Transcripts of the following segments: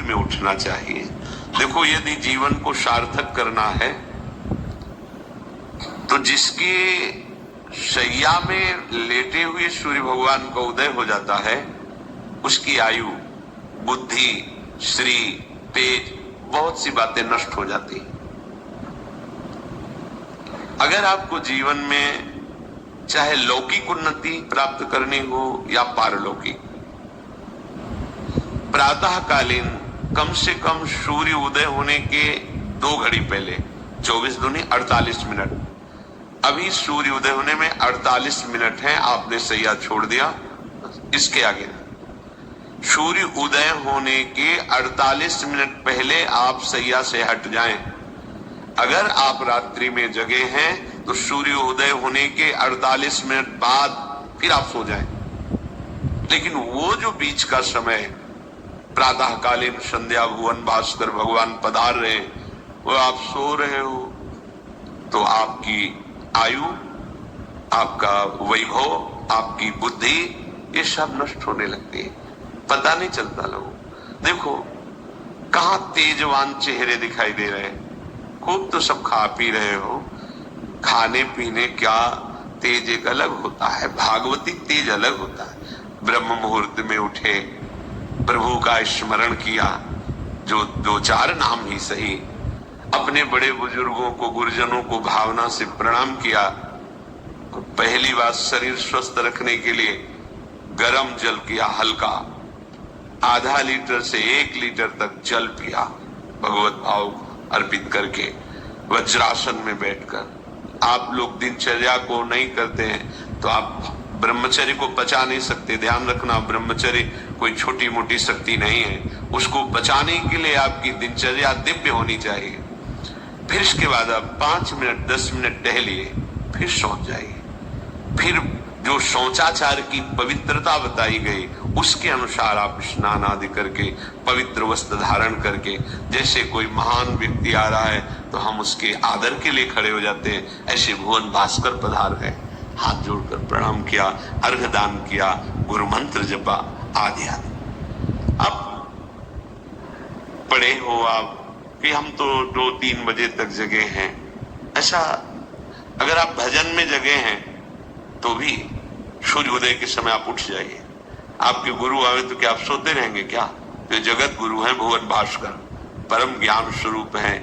में उठना चाहिए। देखो, यदि जीवन को सार्थक करना है तो जिसके शैया में लेटे हुए सूर्य भगवान का उदय हो जाता है, उसकी आयु, बुद्धि, श्री, तेज, बहुत सी बातें नष्ट हो जाती। अगर आपको जीवन में चाहे लौकिक उन्नति प्राप्त करनी हो या पारलौकिक, प्रातःकालीन कम से कम सूर्य उदय होने के 2 घड़ी पहले, 24 दूनी 48 मिनट, अभी सूर्य उदय होने में 48 मिनट है, आपने सैया छोड़ दिया, इसके आगे सूर्य उदय होने के 48 मिनट पहले आप सैया से हट जाएं। अगर आप रात्रि में जगे हैं तो सूर्य उदय होने के 48 मिनट बाद फिर आप सो जाएं। लेकिन वो जो बीच का समय, प्रातःकालीन संध्या भुवन भास्कर भगवान पधार रहे, वो आप सो रहे हो, तो आपकी आयु, आपका वैभव, आपकी बुद्धि, ये सब नष्ट होने लगती है, पता नहीं चलता। लोगों देखो कहां तेजवान चेहरे दिखाई दे रहे हैं, खूब तो सब खा पी रहे हो, खाने पीने क्या तेज एक अलग होता है, भागवती तेज अलग होता है। ब्रह्म मुहूर्त में उठे, प्रभु का स्मरण किया, जो 2-4 नाम ही सही, अपने बड़े बुजुर्गों को, गुरुजनों को भावना से प्रणाम किया। तो पहली बात, शरीर स्वस्थ रखने के लिए गर्म जल किया, हल्का, आधा लीटर से 1 लीटर तक जल पिया, भगवत भाव अर्पित करके, वज्रासन में बैठकर। आप लोग दिनचर्या को नहीं करते हैं तो आप ब्रह्मचर्य को बचा नहीं सकते। ध्यान रखना, ब्रह्मचर्य कोई छोटी मोटी शक्ति नहीं है, उसको बचाने के लिए आपकी दिनचर्या दिव्य होनी चाहिए। फिर इसके बाद आप 5 मिनट 10 मिनट टहलिए, फिर सो जाइए। फिर जो शौचाचार की पवित्रता बताई गई उसके अनुसार आप स्नान आदि करके, पवित्र वस्त्र धारण करके, जैसे कोई महान व्यक्ति आ रहा है तो हम उसके आदर के लिए खड़े हो जाते हैं, ऐसे भुवन भास्कर पधार गए, हाथ जोड़कर प्रणाम किया, अर्घ्य दान किया, गुरु मंत्र जपा, आदि आदि। अब पढ़े हो आप कि हम तो 2-3 बजे तक जगे हैं, ऐसा अगर आप भजन में जगे हैं तो भी सूर्य उदय के समय आप उठ जाइए। आपके गुरु आवे तो क्या आप सोते रहेंगे क्या? तो जगत गुरु हैं भुवन भास्कर, परम ज्ञान स्वरूप हैं,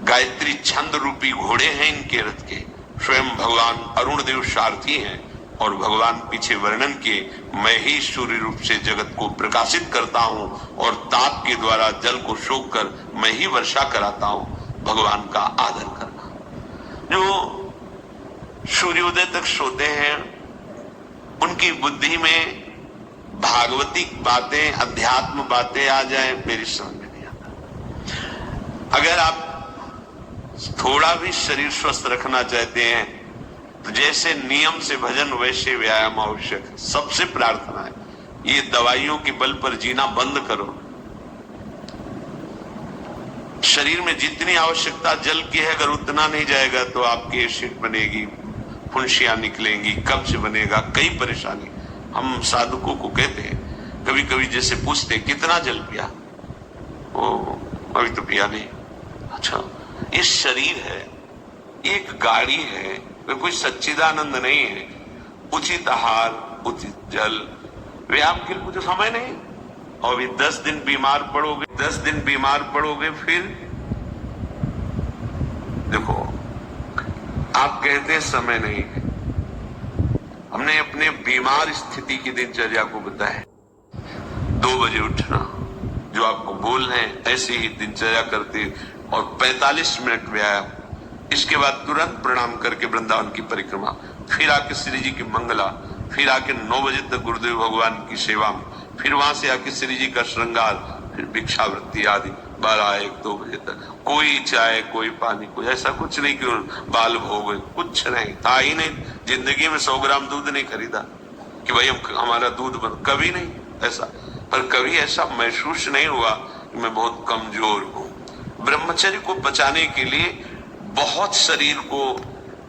गायत्री छंद रूपी घोड़े हैं इनके रथ के, स्वयं भगवान अरुण देव सारथी हैं। और भगवान पीछे वर्णन किए, मैं ही सूर्य रूप से जगत को प्रकाशित करता हूं और ताप के द्वारा जल को सोख कर मैं ही वर्षा कराता हूं। भगवान का आदर करना। जो सूर्योदय तक सोते हैं उनकी बुद्धि में भागवतिक बातें, अध्यात्म बातें आ जाए, मेरी समझ में नहीं आता। अगर आप थोड़ा भी शरीर स्वस्थ रखना चाहते हैं तो जैसे नियम से भजन वैसे व्यायाम आवश्यक है। सबसे प्रार्थना है, ये दवाइयों के बल पर जीना बंद करो। शरीर में जितनी आवश्यकता जल की है, अगर उतना नहीं जाएगा तो आपकी एसिड बनेगी, फुंसियां निकलेंगी, कब्ज बनेगा, कई परेशानी। हम साधुकों को कहते हैं, कभी कभी जैसे पूछते कितना जल पिया, ओ अभी तो पिया नहीं। अच्छा, ये शरीर है, एक गाड़ी है, कोई सच्चिदानंद नहीं है। उचित आहार, उचित जल, व्यायाम के लिए मुझे समय नहीं। और भी 10 दिन बीमार पड़ोगे, 10 दिन बीमार पड़ोगे, फिर देखो आप कहते हैं समय नहीं है। हमने अपने बीमार स्थिति की दिनचर्या को बताया। 2 बजे उठना, जो आपको बोल रहे हैं ऐसे ही दिनचर्या करते, और 45 मिनट व्यायाम। इसके बाद तुरंत प्रणाम करके वृंदावन की परिक्रमा, फिर आके श्री जी की मंगला, फिर आके 9 बजे तक गुरुदेव भगवान की सेवा में, फिर वहां से आके श्री जी का श्रृंगार, फिर भिक्षावृत्ति आदि 12-1-2 बजे तक। कोई चाय, कोई पानी, कोई ऐसा कुछ नहीं कि बाल भोग, कुछ नहीं था ही नहीं। जिंदगी में 100 ग्राम दूध नहीं खरीदा कि भाई हमारा दूध बन, कभी नहीं ऐसा। पर कभी ऐसा महसूस नहीं हुआ कि मैं बहुत कमजोर हूं। ब्रह्मचर्य को बचाने के लिए बहुत शरीर को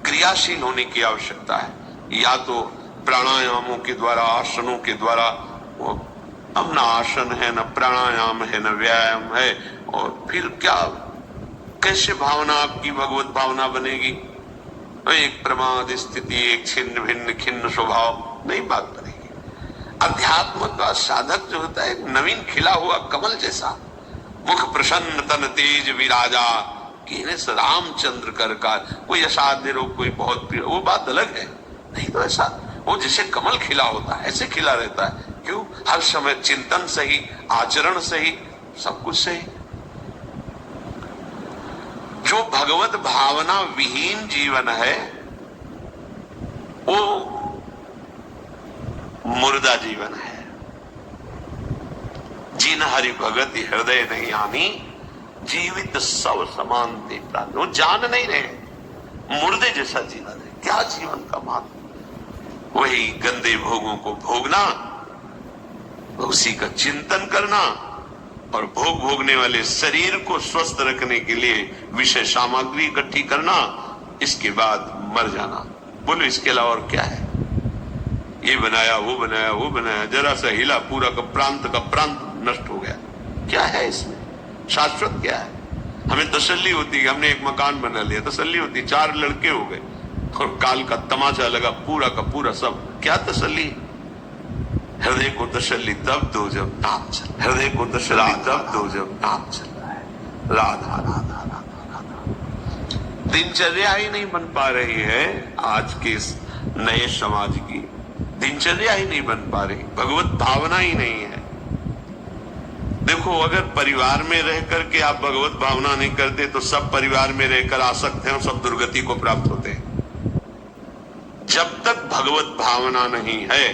क्रियाशील होने की आवश्यकता है। या तो प्राणायामों के द्वारा, आसनों के द्वारा, वो अब न आसन है, न प्राणायाम है, न व्यायाम है, और फिर क्या, कैसे भावना आपकी भगवत भावना बनेगी? एक प्रमाद स्थिति, एक छिन्न भिन्न खिन्न स्वभाव, नहीं बात बनेगी। अध्यात्म का साधक जो होता है, एक नवीन खिला हुआ कमल जैसा, मुख प्रसन्न तन तेज विराजा, रामचंद्र कर का, कोई असाध्य रोग, कोई बहुत प्रिय, वो बात अलग है। नहीं तो ऐसा वो जैसे कमल खिला होता है ऐसे खिला रहता है। क्यों? हर समय चिंतन सही, आचरण सही, सब कुछ सही। जो भगवत भावना विहीन जीवन है वो मुर्दा जीवन है। जिन हरि भगत हृदय नहीं आनी, जीवित सब समान ते प्राण। वो जान नहीं रहे, मुर्दे जैसा जीवन है। क्या जीवन का महत्व? वही गंदे भोगों को भोगना, उसी का चिंतन करना, और भोग भोगने वाले शरीर को स्वस्थ रखने के लिए विषय सामग्री इकट्ठी करना, इसके बाद मर जाना। बोलो इसके अलावा और क्या है? ये बनाया, वो बनाया, वो बनाया, जरा सा हिला, पूरा का प्रांत नष्ट हो गया। क्या है इसमें? शाश्वत क्या है? हमें तसल्ली होती है, हमने एक मकान बना लिया, तसल्ली होती, 4 लड़के हो गए और काल का तमाचा लगा, पूरा का पूरा सब। क्या तसल्ली? हृदय को तसल्ली तब दो जब नाम चल, हृदय को तसल्ली तब दो जब नाम चल रहा है। राधा राधा राधा राधा। दिनचर्या ही नहीं बन पा रही है आज के इस नए समाज की, दिनचर्या ही नहीं बन पा रही, भगवत भावना ही नहीं है। देखो, अगर परिवार में रह करके आप भगवत भावना नहीं करते तो सब परिवार में रहकर आसक्त हैं और सब दुर्गति को प्राप्त होते हैं। जब तक भगवत भावना नहीं है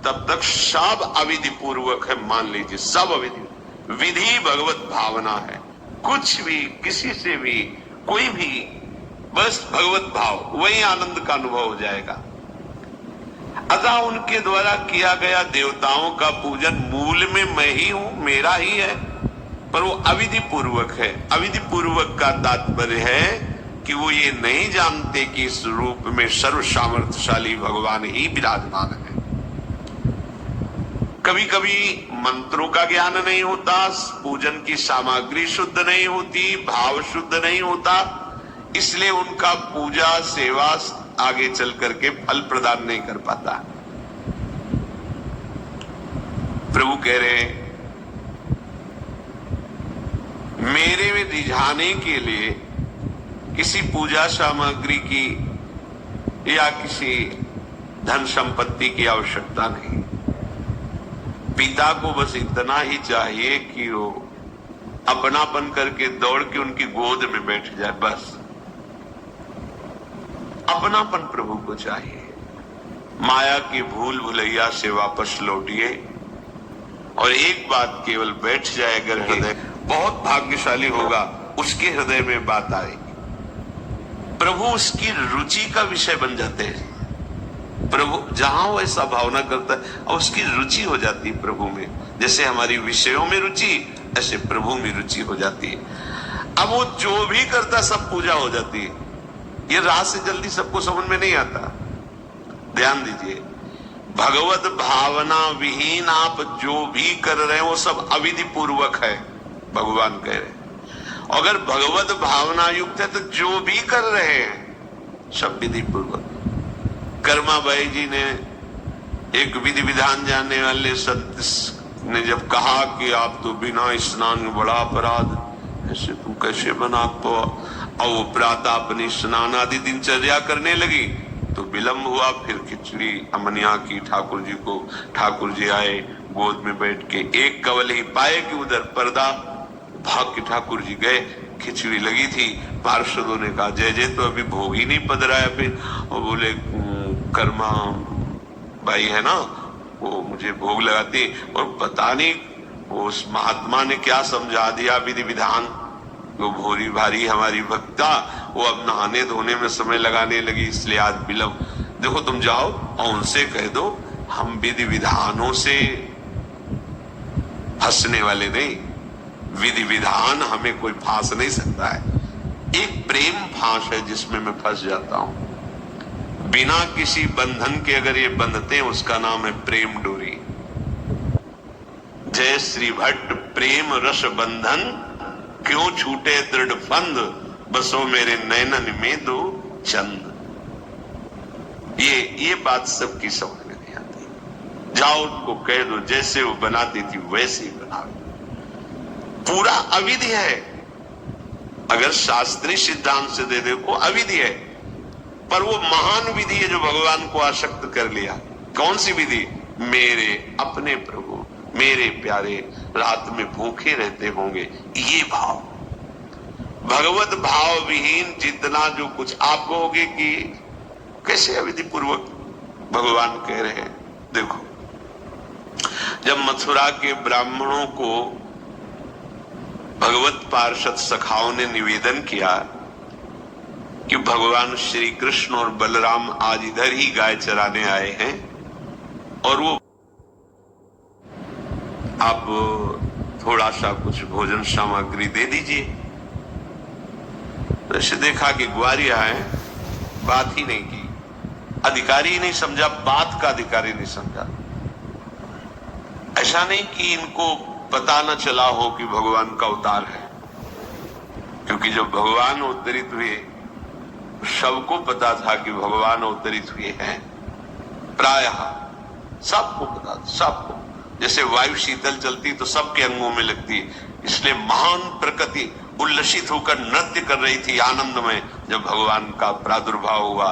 तब तक सब अविधि पूर्वक है। मान लीजिए सब अविधि, विधि भगवत भावना है। कुछ भी, किसी से भी, कोई भी, बस भगवत भाव, वही आनंद का अनुभव हो जाएगा। अतः उनके द्वारा किया गया देवताओं का पूजन मूल में मैं ही हूं, मेरा ही है, पर वो अविधि पूर्वक है। अविधि पूर्वक का तात्पर्य है कि वो ये नहीं जानते कि इस रूप में सर्व सामर्थ्यशाली भगवान ही विराजमान है। कभी कभी मंत्रों का ज्ञान नहीं होता, पूजन की सामग्री शुद्ध नहीं होती, भाव शुद्ध नहीं होता, इसलिए उनका पूजा सेवा आगे चल करके फल प्रदान नहीं कर पाता। प्रभु कह रहे, मेरे में रिझाने के लिए किसी पूजा सामग्री की या किसी धन संपत्ति की आवश्यकता नहीं। पिता को बस इतना ही चाहिए कि वो अपनापन करके दौड़ के उनकी गोद में बैठ जाए, बस अपनापन प्रभु को चाहिए। माया की भूल भुलैया से वापस लौटिए और एक बात केवल बैठ जाए अगर हृदय, बहुत भाग्यशाली होगा उसके हृदय में बात आएगी। प्रभु उसकी रुचि का विषय बन जाते हैं। प्रभु जहां वो ऐसा भावना करता है और उसकी रुचि हो जाती है प्रभु में। जैसे हमारी विषयों में रुचि, ऐसे प्रभु में रुचि हो जाती है। अब वो जो भी करता सब पूजा हो जाती है। ये रात से जल्दी सबको समझ में नहीं आता। ध्यान दीजिए, भगवत भावना विहीन आप जो भी कर रहे हैं वो सब अविधि पूर्वक है, भगवान कह रहे। अगर भगवत भावना युक्त है तो जो भी कर रहे हैं सब विधि पूर्वक। कर्माबाई जी ने, एक विधि विधान जानने वाले संत ने जब कहा कि आप तो बिना स्नान में बड़ा अपराध, ऐसे तुम कैसे बना तो, और वो प्रातः अपनी स्नान आदि दिनचर्या करने लगी तो विलंब हुआ। फिर खिचड़ी अमनिया की ठाकुर जी को, ठाकुर जी आए गोद में बैठ के, एक कवल ही पाए कि उधर पर्दा, भाग के ठाकुर जी गए, खिचड़ी लगी थी। पार्षदों ने कहा जय जय, तो अभी भोग ही नहीं पधराया। फिर और बोले कर्मा भाई है ना, वो मुझे भोग लगाती, और पता नहीं उस महात्मा ने क्या समझा दिया विधि विधान, वो भोरी भारी हमारी भक्ता, वो अब नहाने धोने में समय लगाने लगी, इसलिए आज विलंब। देखो तुम जाओ और उनसे कह दो हम विधि विधानों से फंसने वाले नहीं, विधि विधान हमें कोई फांस नहीं सकता है। एक प्रेम फांस है जिसमें मैं फंस जाता हूं। बिना किसी बंधन के अगर ये बंधते हैं उसका नाम है प्रेम डोरी। जय श्री भट्ट प्रेम रस बंधन, क्यों छूटे दृढ़ फंद, बसो मेरे नैनन में दो चंद। ये बात सबकी समझ में नहीं आती। जाओ उनको कह दो जैसे वो बनाती थी वैसे ही बना। पूरा अविधि है। अगर शास्त्रीय सिद्धांत से दे देखो अविधि है, पर वो महान विधि है जो भगवान को आसक्त कर लिया। कौन सी विधि? मेरे अपने प्रभु, मेरे प्यारे रात में भूखे रहते होंगे, ये भाव। भगवत भाव विहीन जितना जो कुछ आप कहोगे कि कैसे अविधि पूर्वक भगवान कह रहे हैं। देखो, जब मथुरा के ब्राह्मणों को भगवत पार्षद सखाओं ने निवेदन किया कि भगवान श्री कृष्ण और बलराम आज इधर ही गाय चराने आए हैं और वो आप थोड़ा सा कुछ भोजन सामग्री दे दीजिए। तो ऐसे देखा कि ग्वारिया है, बात ही नहीं की, अधिकारी ही नहीं समझा, बात का अधिकारी नहीं समझा। ऐसा नहीं कि इनको पता न चला हो कि भगवान का अवतार है, क्योंकि जब भगवान अवतरित हुए सबको पता था कि भगवान अवतरित हुए हैं। प्रायः सबको पता था, सबको। जैसे वायु शीतल चलती तो सबके अंगों में लगती, इसलिए महान प्रकृति उल्लसित होकर नृत्य कर रही थी आनंद में जब भगवान का प्रादुर्भाव हुआ।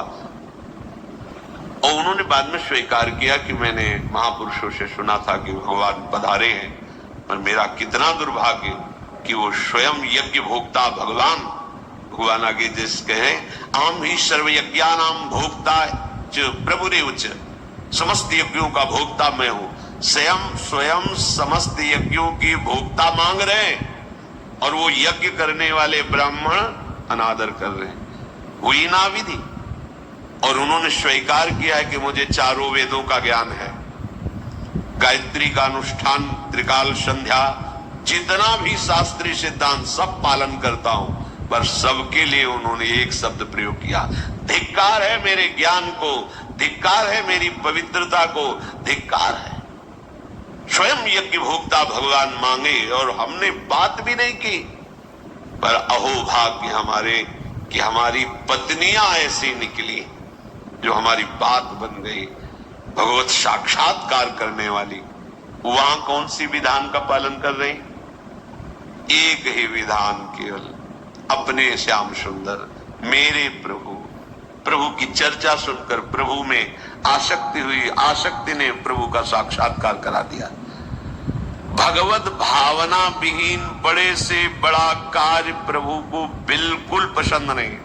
और उन्होंने बाद में स्वीकार किया कि मैंने महापुरुषों से सुना था कि भगवान पधारे हैं, पर मेरा कितना दुर्भाग्य कि वो स्वयं यज्ञ भोक्ता भगवान आगे जिस कहे, आम ही सर्व यज्ञानाम भोक्ता च प्रभुरेव च, समस्त यज्ञों का भोक्ता मैं हूं। स्वयं समस्त यज्ञों की भोक्ता मांग रहे हैं और वो यज्ञ करने वाले ब्राह्मण अनादर कर रहे हैं। हुई ना विधि। और उन्होंने स्वीकार किया है कि मुझे चारों वेदों का ज्ञान है, गायत्री का अनुष्ठान, त्रिकाल संध्या, जितना भी शास्त्रीय सिद्धांत सब पालन करता हूं, पर सबके लिए उन्होंने एक शब्द प्रयोग किया, धिक्कार है मेरे ज्ञान को, धिक्कार है मेरी पवित्रता को, धिक्कार है। स्वयं यज्ञ भोक्ता भगवान मांगे और हमने बात भी नहीं की। पर अहो भाग्य हमारे कि हमारी पत्नियां ऐसी निकली जो हमारी बात बन गई, भगवत साक्षात्कार करने वाली। वहां कौन सी विधान का पालन कर रही? एक ही विधान, केवल अपने श्याम सुंदर मेरे प्रभु की चर्चा सुनकर प्रभु में आसक्ति हुई, आसक्ति ने प्रभु का साक्षात्कार करा दिया। भगवत भावना विहीन बड़े से बड़ा कार्य प्रभु को बिल्कुल पसंद नहीं।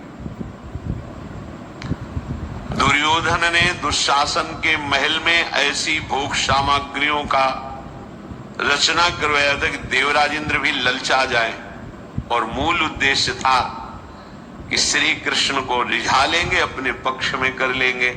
दुर्योधन ने दुशासन के महल में ऐसी भोग सामग्रियों का रचना करवाया था कि देवराजेंद्र भी ललचा जाए, और मूल उद्देश्य था कि श्री कृष्ण को रिझा लेंगे, अपने पक्ष में कर लेंगे।